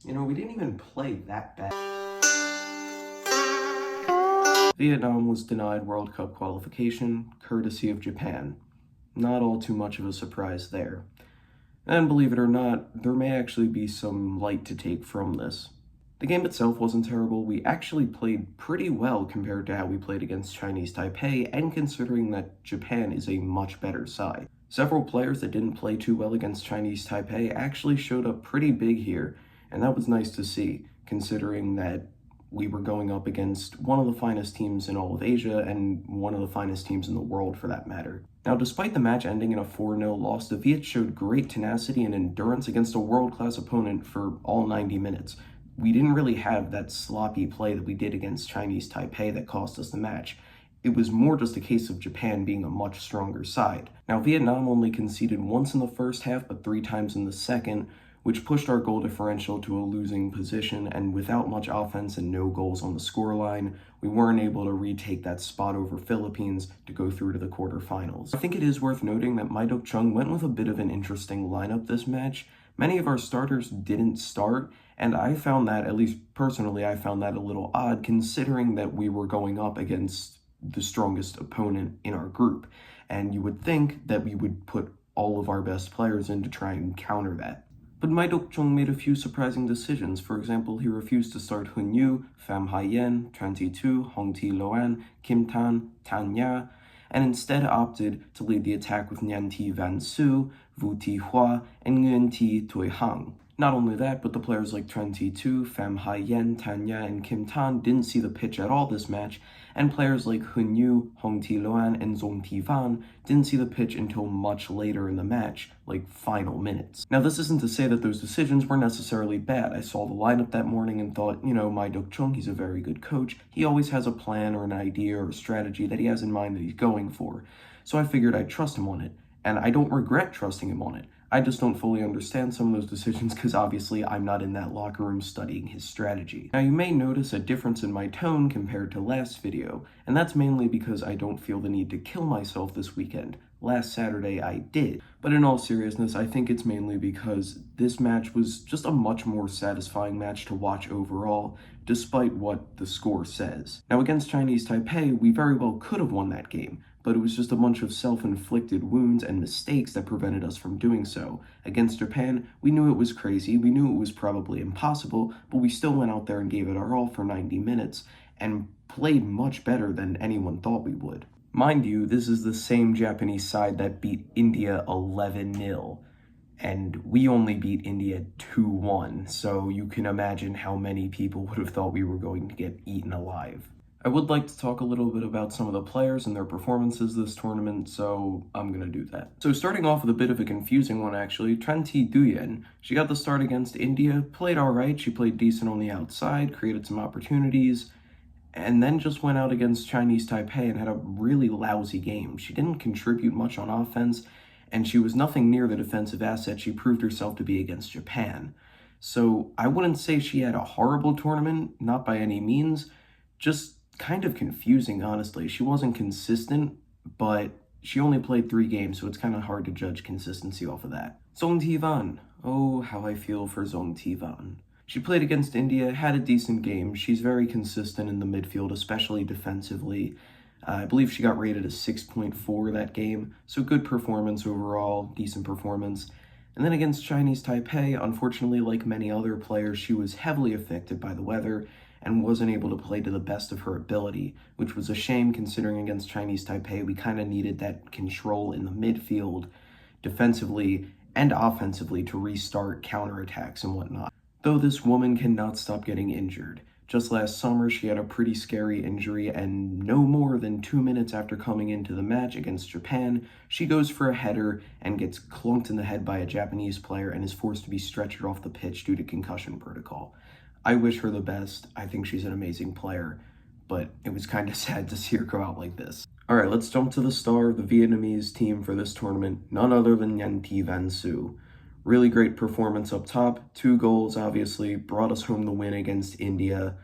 We didn't even play that bad. Vietnam was denied World Cup qualification, courtesy of Japan. Not all too much of a surprise there. And believe it or not, there may actually be some light to take from this. The game itself wasn't terrible. We actually played pretty well compared to how we played against Chinese Taipei, and considering that Japan is a much better side. Several players that didn't play too well against Chinese Taipei actually showed up pretty big here, and that was nice to see, considering that we were going up against one of the finest teams in all of Asia and one of the finest teams in the world for that matter. Now, despite the match ending in a 4-0 loss, the Viet showed great tenacity and endurance against a world-class opponent for all 90 minutes. We didn't really have that sloppy play that we did against Chinese Taipei that cost us the match. It was more just a case of Japan being a much stronger side. Now, Vietnam only conceded once in the first half, but 3 times in the second, which pushed our goal differential to a losing position, and without much offense and no goals on the scoreline, we weren't able to retake that spot over Philippines to go through to the quarterfinals. I think it is worth noting that Mai Duk-chung went with a bit of an interesting lineup this match. Many of our starters didn't start, and I found that, at least personally, I found that a little odd considering that we were going up against the strongest opponent in our group, and you would think that we would put all of our best players in to try and counter that. But Mai Duk-chung made a few surprising decisions. For example, he refused to start Hun Yu, Pham Hai Yen, Tran Thi Tu, Hong Thi Loan, Kim Tan, Tan Ya, and instead opted to lead the attack with Nhan Thi Van Su, Vu Thi Hua, and Nguyen Thi Toi Hang. Not only that, but the players like Tran Thi Tu, Pham Hai Yen, Tan Ya, and Kim Tan didn't see the pitch at all this match, and players like Hun Yu, Hong Thi Loan, and Zong Thi Van didn't see the pitch until much later in the match, like final minutes. Now, this isn't to say that those decisions were necessarily bad. I saw the lineup that morning and thought, Mai Duk-chung, he's a very good coach. He always has a plan or an idea or a strategy that he has in mind that he's going for. So I figured I'd trust him on it, and I don't regret trusting him on it. I just don't fully understand some of those decisions because obviously I'm not in that locker room studying his strategy. Now, you may notice a difference in my tone compared to last video, and that's mainly because I don't feel the need to kill myself this weekend. Last Saturday I did. But in all seriousness, I think it's mainly because this match was just a much more satisfying match to watch overall, despite what the score says. Now, against Chinese Taipei, we very well could have won that game, but it was just a bunch of self-inflicted wounds and mistakes that prevented us from doing so. Against Japan, we knew it was crazy, we knew it was probably impossible, but we still went out there and gave it our all for 90 minutes, and played much better than anyone thought we would. Mind you, this is the same Japanese side that beat India 11-0, and we only beat India 2-1, so you can imagine how many people would have thought we were going to get eaten alive. I would like to talk a little bit about some of the players and their performances this tournament, so I'm going to do that. So starting off with a bit of a confusing one actually, Tran Thi Duyen. She got the start against India, played alright, she played decent on the outside, created some opportunities, and then just went out against Chinese Taipei and had a really lousy game. She didn't contribute much on offense, and she was nothing near the defensive asset she proved herself to be against Japan. So I wouldn't say she had a horrible tournament, not by any means, just kind of confusing, honestly. She wasn't consistent, but she only played 3 games, so it's kind of hard to judge consistency off of that. Zong Thi Van. Oh, how I feel for Zong Thi Van. She played against India, had a decent game. She's very consistent in the midfield, especially defensively. I believe she got rated a 6.4 that game, so good performance overall, decent performance. And then against Chinese Taipei, unfortunately, like many other players, she was heavily affected by the weather and wasn't able to play to the best of her ability, which was a shame considering against Chinese Taipei, we kind of needed that control in the midfield, defensively and offensively, to restart counterattacks and whatnot. Though this woman cannot stop getting injured. Just last summer, she had a pretty scary injury, and no more than 2 minutes after coming into the match against Japan, she goes for a header and gets clunked in the head by a Japanese player and is forced to be stretchered off the pitch due to concussion protocol. I wish her the best. I think she's an amazing player, but it was kind of sad to see her go out like this. Alright, let's jump to the star of the Vietnamese team for this tournament, none other than Nhan Thi Van Su. Really great performance up top, 2 goals obviously, brought us home the win against India,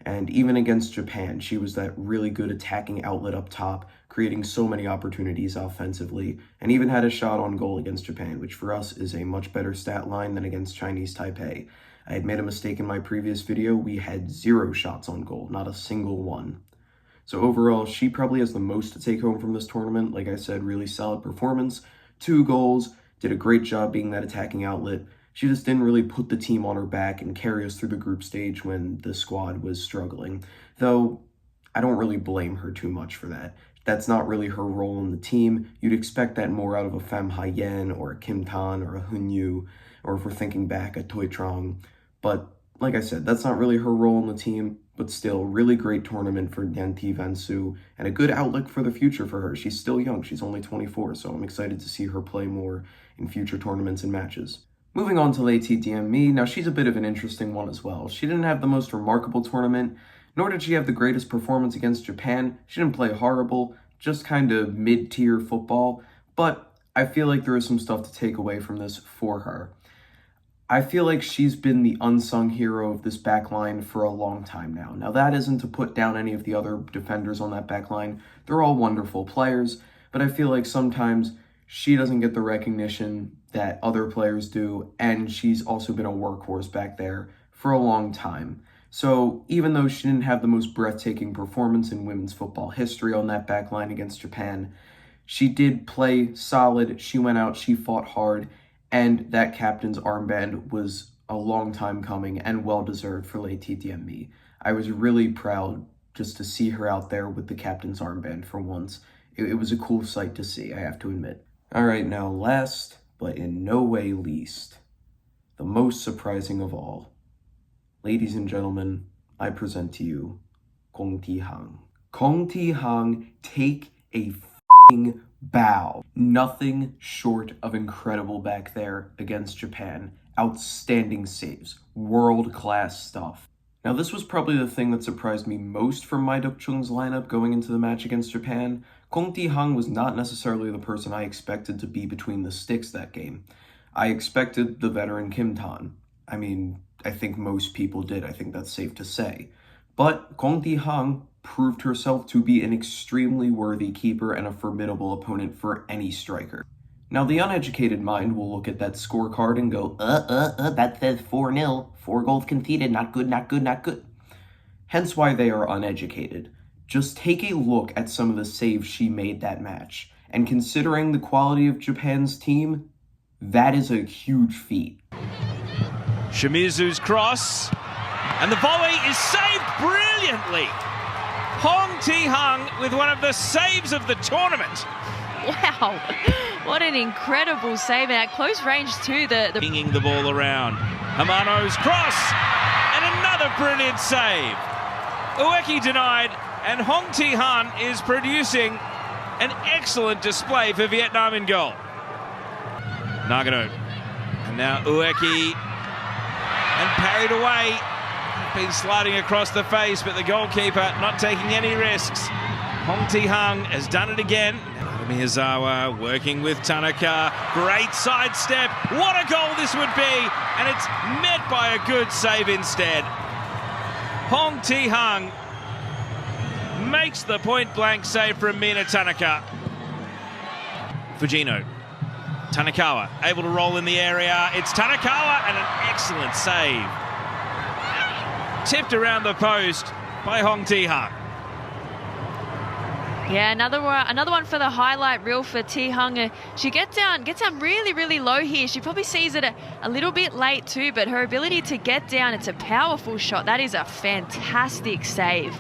And even against Japan, she was that really good attacking outlet up top, creating so many opportunities offensively, and even had a shot on goal against Japan, which for us is a much better stat line than against Chinese Taipei. I had made a mistake in my previous video. We had 0 shots on goal, not a single one. So overall, she probably has the most to take home from this tournament. Like I said, really solid performance, 2 goals, did a great job being that attacking outlet. She just didn't really put the team on her back and carry us through the group stage when the squad was struggling. Though, I don't really blame her too much for that. That's not really her role in the team. You'd expect that more out of a Pham Hai-yen or a Kim Tan or a Hun Yu, or if we're thinking back, a Toi Trong. But like I said, that's not really her role in the team, but still, really great tournament for Nhan Thi Van Su, and a good outlook for the future for her. She's still young, she's only 24, so I'm excited to see her play more in future tournaments and matches. Moving on to Lei Thi Diem Mi, now she's a bit of an interesting one as well. She didn't have the most remarkable tournament, nor did she have the greatest performance against Japan. She didn't play horrible, just kind of mid-tier football, but I feel like there is some stuff to take away from this for her. I feel like she's been the unsung hero of this backline for a long time now. Now, that isn't to put down any of the other defenders on that backline. They're all wonderful players, but I feel like sometimes she doesn't get the recognition that other players do, and she's also been a workhorse back there for a long time. So even though she didn't have the most breathtaking performance in women's football history on that backline against Japan, she did play solid, she went out, she fought hard, and that captain's armband was a long time coming and well-deserved for Lei Thi Diem Mi. I was really proud just to see her out there with the captain's armband for once. It was a cool sight to see, I have to admit. All right, now last, but in no way least, the most surprising of all. Ladies and gentlemen, I present to you Kong Thi-hang. Kong Thi-hang, take a f***ing bow. Nothing short of incredible back there against Japan. Outstanding saves. World-class stuff. Now, this was probably the thing that surprised me most from My Duk-chung's lineup going into the match against Japan. Kong Thi-hang was not necessarily the person I expected to be between the sticks that game. I expected the veteran Kim Tan. I mean, I think most people did. I think that's safe to say. But Kong Thi-hang proved herself to be an extremely worthy keeper and a formidable opponent for any striker. Now, the uneducated mind will look at that scorecard and go, that says 4-0, 4 goals conceded, not good, not good, not good. Hence why they are uneducated. Just take a look at some of the saves she made that match. And considering the quality of Japan's team, that is a huge feat. Shimizu's cross, and the volley is saved brilliantly. Kong Thi-hang with one of the saves of the tournament. Wow, what an incredible save at close range too. Pinging the ball around. Hamano's cross, and another brilliant save. Ueki denied, and Kong Thi-hang is producing an excellent display for Vietnam in goal. Nagano, and now Ueki, and parried away. Been sliding across the face, but the goalkeeper not taking any risks. Kong Thi-hang has done it again. Miyazawa working with Tanaka. Great sidestep. What a goal this would be, and it's met by a good save instead. Kong Thi-hang makes the point-blank save from Mina Tanaka. Fujino. Tanakawa able to roll in the area. It's Tanakawa, and an excellent save. Tipped around the post by Kong Thi-hang. Yeah, another one for the highlight reel for Thi-hang. She gets down really, really low here. She probably sees it a little bit late too, but her ability to get down, it's a powerful shot. That is a fantastic save.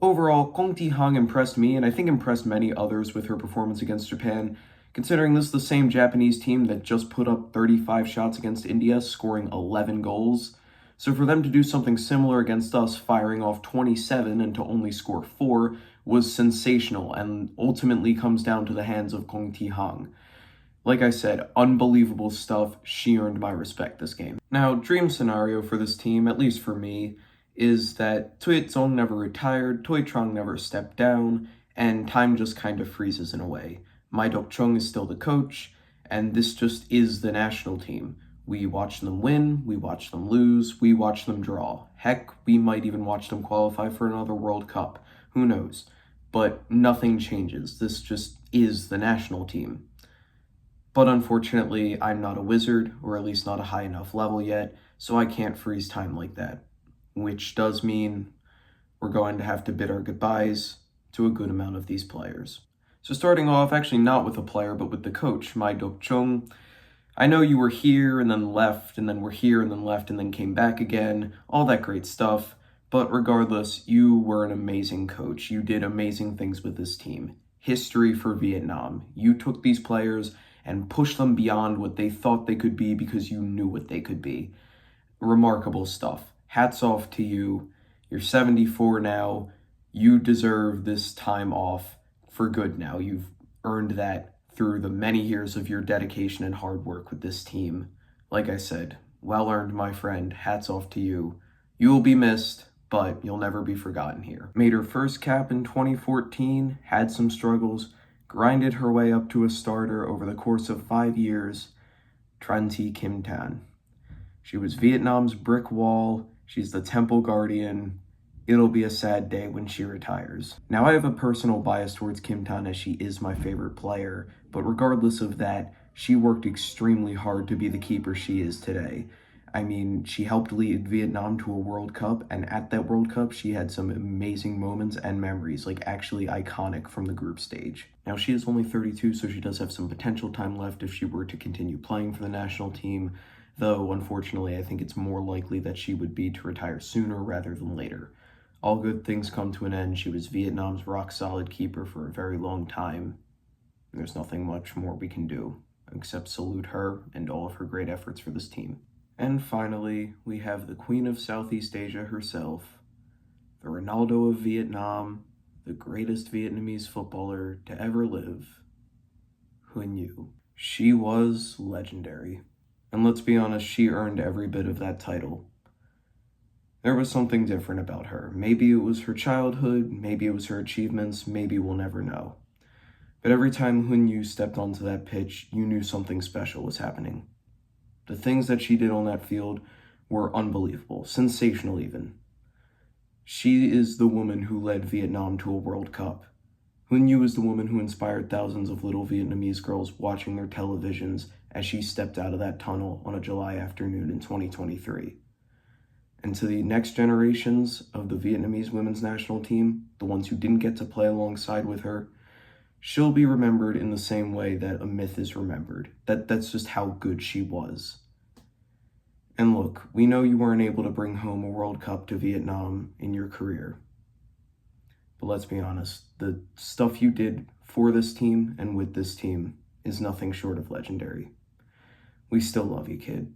Overall, Kong Thi-hang impressed me, and I think impressed many others with her performance against Japan, considering this is the same Japanese team that just put up 35 shots against India, scoring 11 goals. So for them to do something similar against us, firing off 27 and to only score 4, was sensational and ultimately comes down to the hands of Kong Thi-hang. Like I said, unbelievable stuff. She earned my respect this game. Now, dream scenario for this team, at least for me, is that Tuitsong never retired, Toi Trong never stepped down, and time just kind of freezes in a way. My Duk-chung is still the coach, and this just is the national team. We watched them win, we watched them lose, we watched them draw. Heck, we might even watch them qualify for another World Cup. Who knows? But nothing changes. This just is the national team. But unfortunately, I'm not a wizard, or at least not a high enough level yet, so I can't freeze time like that. Which does mean we're going to have to bid our goodbyes to a good amount of these players. So starting off, actually not with a player, but with the coach, Mai Dok-chung. I know you were here and then left, and then were here and then left, and then came back again, all that great stuff. But regardless, you were an amazing coach. You did amazing things with this team. History for Vietnam. You took these players and pushed them beyond what they thought they could be because you knew what they could be. Remarkable stuff. Hats off to you. You're 74 now. You deserve this time off for good now. You've earned that through the many years of your dedication and hard work with this team. Like I said, well earned, my friend. Hats off to you. You will be missed, but you'll never be forgotten here. Made her first cap in 2014, had some struggles, grinded her way up to a starter over the course of 5 years. Tran Thi Kim Tan. She was Vietnam's brick wall. She's the temple guardian. It'll be a sad day when she retires. Now, I have a personal bias towards Kim Tan as she is my favorite player, but regardless of that, she worked extremely hard to be the keeper she is today. I mean, she helped lead Vietnam to a World Cup, and at that World Cup, she had some amazing moments and memories, like actually iconic from the group stage. Now, she is only 32, so she does have some potential time left if she were to continue playing for the national team, though unfortunately I think it's more likely that she would be to retire sooner rather than later. All good things come to an end. She was Vietnam's rock-solid keeper for a very long time. There's nothing much more we can do except salute her and all of her great efforts for this team. And finally, we have the Queen of Southeast Asia herself, the Ronaldo of Vietnam, the greatest Vietnamese footballer to ever live, Huyen U. She was legendary. And let's be honest, she earned every bit of that title. There was something different about her. Maybe it was her childhood, maybe it was her achievements, maybe we'll never know. But every time Huyen U stepped onto that pitch, you knew something special was happening. The things that she did on that field were unbelievable, sensational even. She is the woman who led Vietnam to a World Cup. Huyen U is the woman who inspired thousands of little Vietnamese girls watching their televisions as she stepped out of that tunnel on a July afternoon in 2023. And to the next generations of the Vietnamese women's national team, the ones who didn't get to play alongside with her, she'll be remembered in the same way that a myth is remembered. That's just how good she was. And look, we know you weren't able to bring home a World Cup to Vietnam in your career. But let's be honest, the stuff you did for this team and with this team is nothing short of legendary. We still love you, kid.